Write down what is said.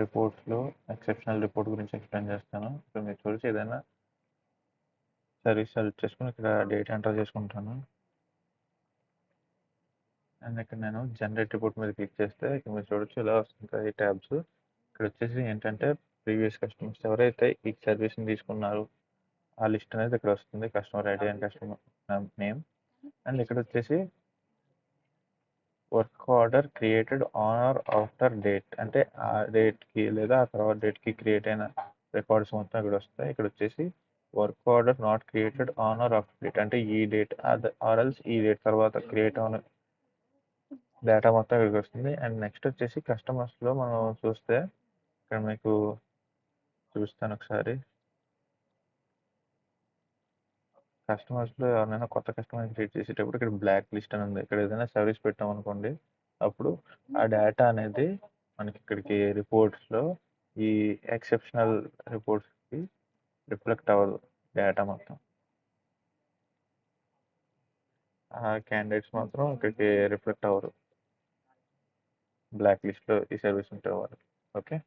రిపోర్ట్స్లో exceptional report గురించి explain చేస్తాను. ఇప్పుడు మీరు చూసి ఏదైనా సర్వీస్ సెలెక్ట్ చేసుకుని ఇక్కడ డేట్ ఎంటర్ చేసుకుంటాను. అండ్ ఇక్కడ నేను జనరేట్ రిపోర్ట్ మీద క్లిక్ చేస్తే ఇక్కడ మీరు చూడొచ్చు ఇలా వస్తుంది ఈ ట్యాబ్స్. ఇక్కడ వచ్చేసి ఏంటంటే ప్రీవియస్ కస్టమర్స్ ఎవరైతే ఈ సర్వీస్ని తీసుకున్నారు ఆ లిస్ట్ అనేది ఇక్కడ వస్తుంది, customer ID and customer name. And ఇక్కడ వచ్చేసి work order created on or after date, అంటే ఆ డేట్కి లేదా ఆ తర్వాత డేట్కి క్రియేట్ అయిన రికార్డ్స్ మొత్తం ఇక్కడ వస్తాయి. ఇక్కడ వచ్చేసి work order not created on or after date, అంటే ఈ డేట్ ఆర్ఎల్స్ ఈ డేట్ తర్వాత క్రియేట్ అయిన డేటా మొత్తం ఇక్కడికి వస్తుంది. అండ్ నెక్స్ట్ వచ్చేసి కస్టమర్స్లో మనం చూస్తే ఇక్కడ మీకు చూపిస్తాను ఒకసారి. కస్టమర్స్లో ఎవరైనా కొత్త కస్టమర్ క్రియేట్ చేసేటప్పుడు ఇక్కడ బ్లాక్ లిస్ట్ అని ఉంది. ఇక్కడ ఏదైనా సర్వీస్ పెట్టామనుకోండి, అప్పుడు ఆ డేటా అనేది మనకి ఇక్కడికి రిపోర్ట్స్లో ఈ ఎక్సెప్షనల్ రిపోర్ట్స్కి రిఫ్లెక్ట్ అవ్వదు డేటా మొత్తం. ఆ క్యాండిడేట్స్ మాత్రం ఇక్కడికి రిఫ్లెక్ట్ అవ్వరు బ్లాక్ లిస్ట్లో ఈ సర్వీస్ ఉంటే వాళ్ళు. ఓకే.